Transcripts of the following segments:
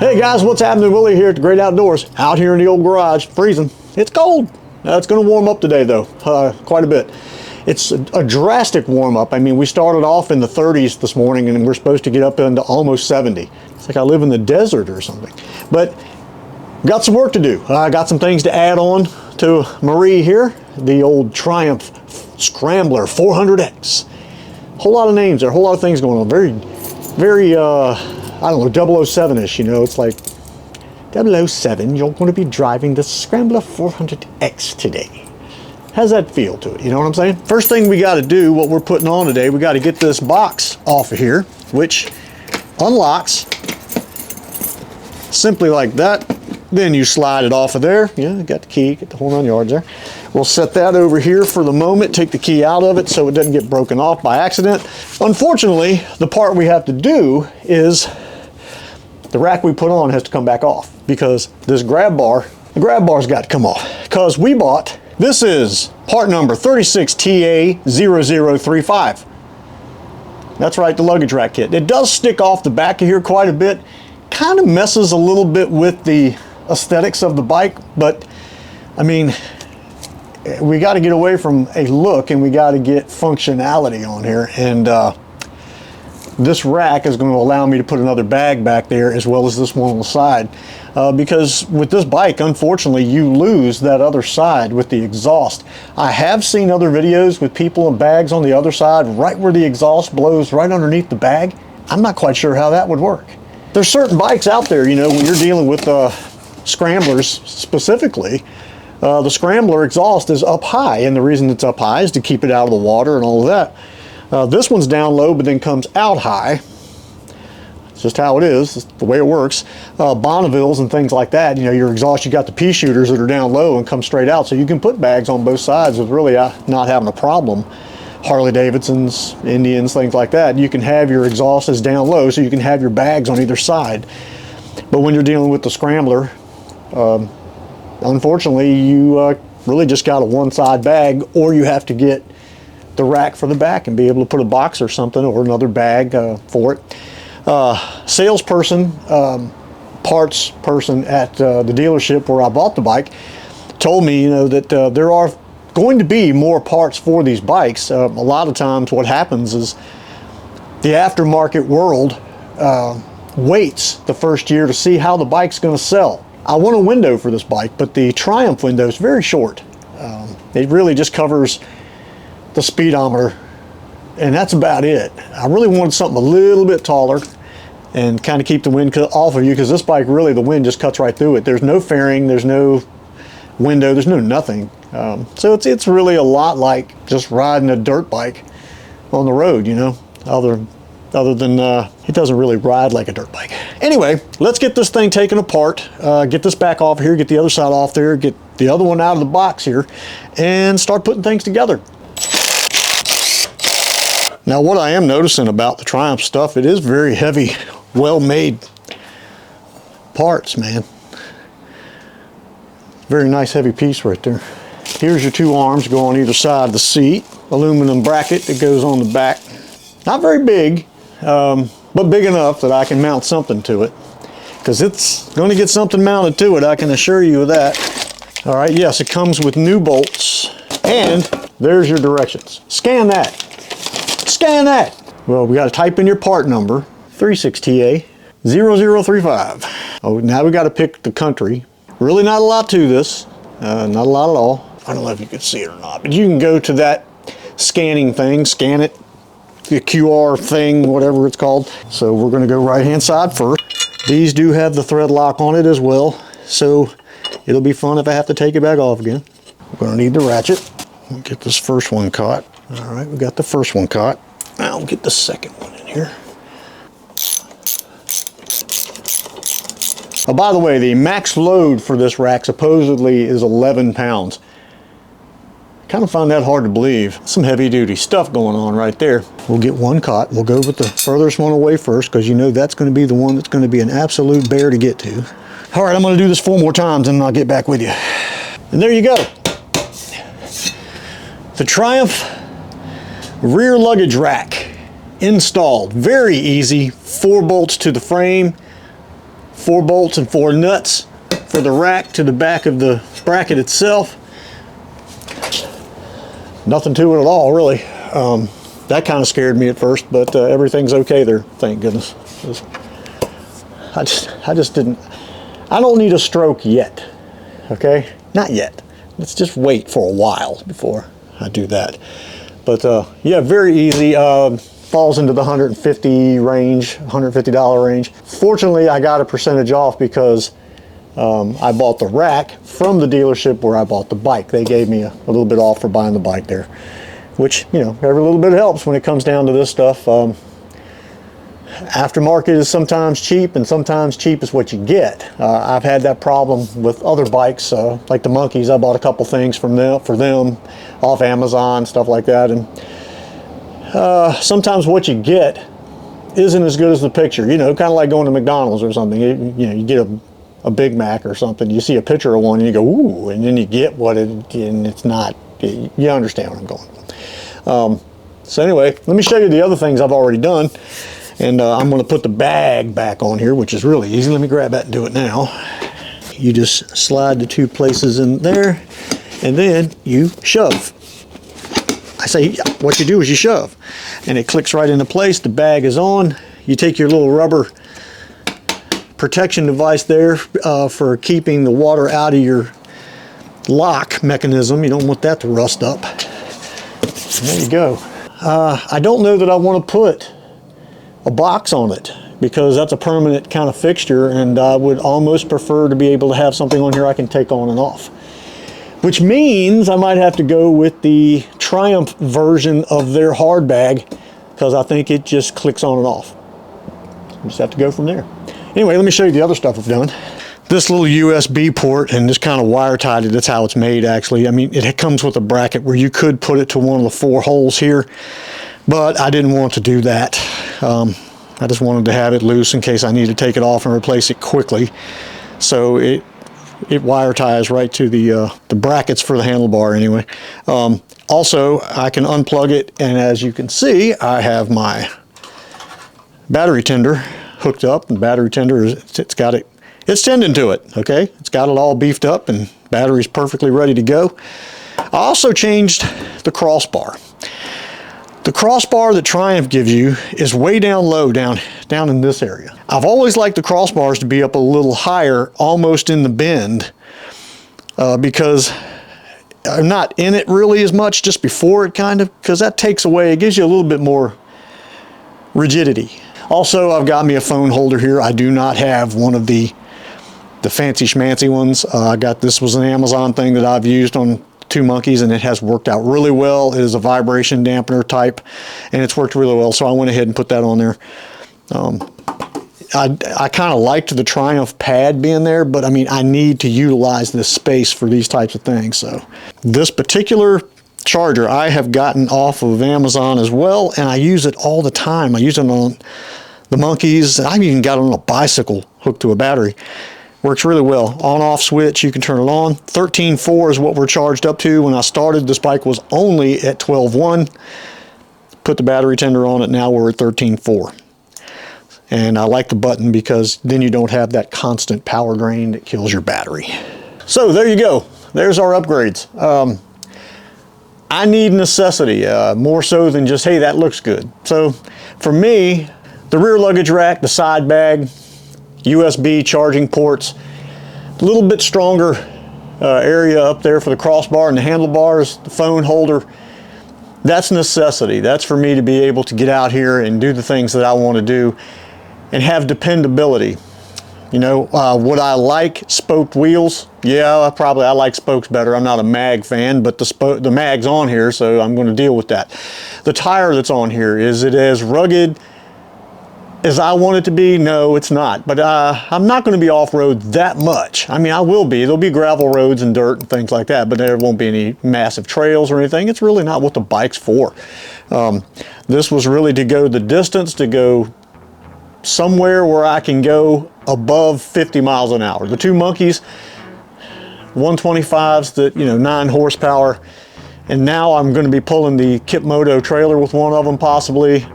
Hey guys, what's happening? Willie here at the Great Outdoors, out here in the old garage, freezing. It's cold. It's going to warm up today though, quite a bit. It's a drastic warm up. I mean, we started off in the 30s this morning and we're supposed to get up into almost 70. It's like I live in the desert or something. But got some work to do. I got some things to add on to Marie here, the old Triumph Scrambler 400X. Whole lot of names there, a whole lot of things going on. Very, I don't know, 007-ish, you know, it's like 007, you're going to be driving the Scrambler 400X today. How's that feel to it, you know what I'm saying? First thing we got to do, what we're putting on today, we got to get this box off of here, which unlocks simply like that. Then you slide it off of there. Yeah, got the key, get the whole 9 yards there. We'll set that over here for the moment, take the key out of it so it doesn't get broken off by accident. Unfortunately, the part we have to do is the rack we put on has to come back off because this grab bar, the grab bar's got to come off because we bought, this is part number 36TA0035. That's right, the luggage rack kit. It does stick off the back of here quite a bit. Kind of messes a little bit with the aesthetics of the bike, but I mean, we got to get away from a look and we got to get functionality on here, and this rack is going to allow me to put another bag back there as well as this one on the side, because with this bike, unfortunately, you lose that other side with the exhaust. I have seen other videos with people and bags on the other side right where the exhaust blows right underneath the bag. I'm not quite sure how that would work. There's certain bikes out there, you know, when you're dealing with Scramblers specifically, the Scrambler exhaust is up high, and the reason it's up high is to keep it out of the water and all of that. This one's down low but then comes out high. It's just how it is, it's the way it works. Bonnevilles and things like that, you know, your exhaust, you got the pea shooters that are down low and come straight out, so you can put bags on both sides with really not having a problem. Harley Davidsons, Indians, things like that, you can have your exhaust as down low so you can have your bags on either side. But when you're dealing with the Scrambler, unfortunately you really just got a one side bag, or you have to get the rack for the back and be able to put a box or something or another bag for it. Salesperson, parts person at the dealership where I bought the bike told me, you know, that there are going to be more parts for these bikes. A lot of times what happens is the aftermarket world waits the first year to see how the bike's going to sell. I want a window for this bike, but the Triumph window is very short. It really just covers the speedometer, and that's about it. I really wanted something a little bit taller and kind of keep the wind off of you, because this bike, really, the wind just cuts right through it. There's no fairing, there's no window, there's no nothing. So it's really a lot like just riding a dirt bike on the road, you know, other than it doesn't really ride like a dirt bike. Anyway, let's get this thing taken apart, get this back off here, get the other side off there, get the other one out of the box here, and start putting things together. Now, what I am noticing about the Triumph stuff, it is very heavy, well-made parts, man. Very nice heavy piece right there. Here's your two arms go on either side of the seat. Aluminum bracket that goes on the back. Not very big, but big enough that I can mount something to it. Because it's going to get something mounted to it, I can assure you of that. All right, yes, it comes with new bolts. And there's your directions. Scan that. Scan that. Well, we got to type in your part number, 36TA0035. Oh, now we got to pick the country. Really not a lot to this, not a lot at all. I don't know if you can see it or not, but you can go to that scanning thing, scan it, the QR thing, whatever it's called. So we're going to go right hand side first. These do have the thread lock on it as well, so it'll be fun if I have to take it back off again. We're going to need the ratchet. We'll get this first one caught. All right, we got the first one caught. Now we'll get the second one in here. Oh, by the way, the max load for this rack supposedly is 11 pounds. Kind of find that hard to believe. Some heavy duty stuff going on right there. We'll get one caught. We'll go with the furthest one away first, because you know that's going to be the one that's going to be an absolute bear to get to. All right, I'm going to do this 4 more times and then I'll get back with you. And there you go. The Triumph rear luggage rack installed. Very easy. 4 bolts to the frame. 4 bolts and 4 nuts for the rack to the back of the bracket itself. Nothing to it at all, really. That kind of scared me at first, but everything's okay there, thank goodness. I just didn't. I don't need a stroke yet, okay? Not yet. Let's just wait for a while before I do that. But yeah, very easy. Falls into the $150 range, $150 range. Fortunately, I got a percentage off because I bought the rack from the dealership where I bought the bike. They gave me a little bit off for buying the bike there, which, you know, every little bit helps when it comes down to this stuff. Aftermarket is sometimes cheap, and sometimes cheap is what you get. I've had that problem with other bikes, like the Monkeys. I bought a couple things for them off Amazon, stuff like that, and sometimes what you get isn't as good as the picture. You know, kind of like going to McDonald's or something. You know, you get a Big Mac or something. You see a picture of one and you go, ooh, and then you get what and it's not. You understand where I'm going. So anyway, let me show you the other things I've already done. And I'm going to put the bag back on here, which is really easy. Let me grab that and do it now. You just slide the 2 places in there, and then you shove. I say what you do is you shove, and it clicks right into place. The bag is on. You take your little rubber protection device there for keeping the water out of your lock mechanism. You don't want that to rust up. There you go. I don't know that I want to put a box on it because that's a permanent kind of fixture, and I would almost prefer to be able to have something on here I can take on and off, which means I might have to go with the Triumph version of their hard bag because I think it just clicks on and off. You just have to go from there. Anyway, let me show you the other stuff I've done. This little USB port and just kind of wire tied it. That's how it's made, actually. I mean, it comes with a bracket where you could put it to one of the 4 holes here, but I didn't want to do that. I just wanted to have it loose in case I need to take it off and replace it quickly. So it wire ties right to the brackets for the handlebar anyway. Also, I can unplug it, and as you can see, I have my battery tender hooked up. And battery tender it's tending to it, okay? It's got it all beefed up, and battery's perfectly ready to go. I also changed the crossbar. The crossbar that Triumph gives you is way down low, down in this area. I've always liked the crossbars to be up a little higher, almost in the bend, because I'm not in it really as much, just before it kind of, because that takes away, it gives you a little bit more rigidity. Also, I've got me a phone holder here. I do not have one of the fancy schmancy ones. This was an Amazon thing that I've used on 2 Monkeys, and it has worked out really well. It is a vibration dampener type, and it's worked really well, so I went ahead and put that on there. I kind of liked the Triumph pad being there, but I mean, I need to utilize this space for these types of things. So this particular charger I have gotten off of Amazon as well, and I use it all the time. I use it on the Monkeys. I've even got it on a bicycle hooked to a battery. Works really well. On-off switch, you can turn it on. 13.4 is what we're charged up to. When I started, this bike was only at 12.1. Put the battery tender on it, now we're at 13.4. And I like the button because then you don't have that constant power drain that kills your battery. So there you go. There's our upgrades. I need necessity, more so than just, hey, that looks good. So for me, the rear luggage rack, the side bag, USB charging ports, a little bit stronger area up there for the crossbar and the handlebars, the phone holder, that's necessity. That's for me to be able to get out here and do the things that I want to do and have dependability. You know, would I like spoked wheels? Yeah, I like spokes better. I'm not a mag fan, but the mag's on here, so I'm going to deal with that. The tire that's on here, is it as rugged as I want it to be? No, it's not. But I'm not going to be off-road that much. I mean, I will be. There'll be gravel roads and dirt and things like that, but there won't be any massive trails or anything. It's really not what the bike's for. This was really to go the distance, to go somewhere where I can go above 50 miles an hour. The 2 Monkeys, 125s, that, you know, 9 horsepower, and now I'm going to be pulling the Kipmoto trailer with one of them possibly.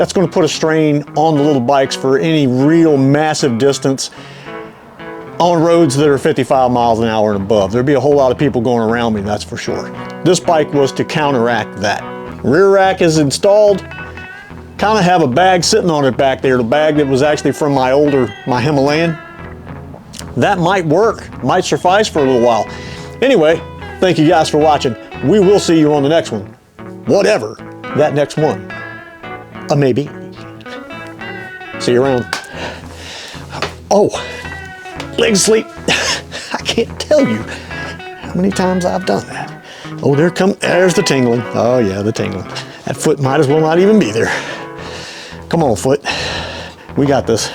that's going to put a strain on the little bikes for any real massive distance on roads that are 55 miles an hour and above. There'd be a whole lot of people going around me, that's for sure. This bike was to counteract that. Rear rack is installed. Kind of have a bag sitting on it back there, the bag that was actually from my Himalayan. That might work, might suffice for a little while. Anyway, thank you guys for watching. We will see you on the next one. Whatever that next one may be. See you around. Oh, leg sleep. I can't tell you how many times I've done that. Oh, there's the tingling. Oh yeah, the tingling. That foot might as well not even be there. Come on, foot. We got this.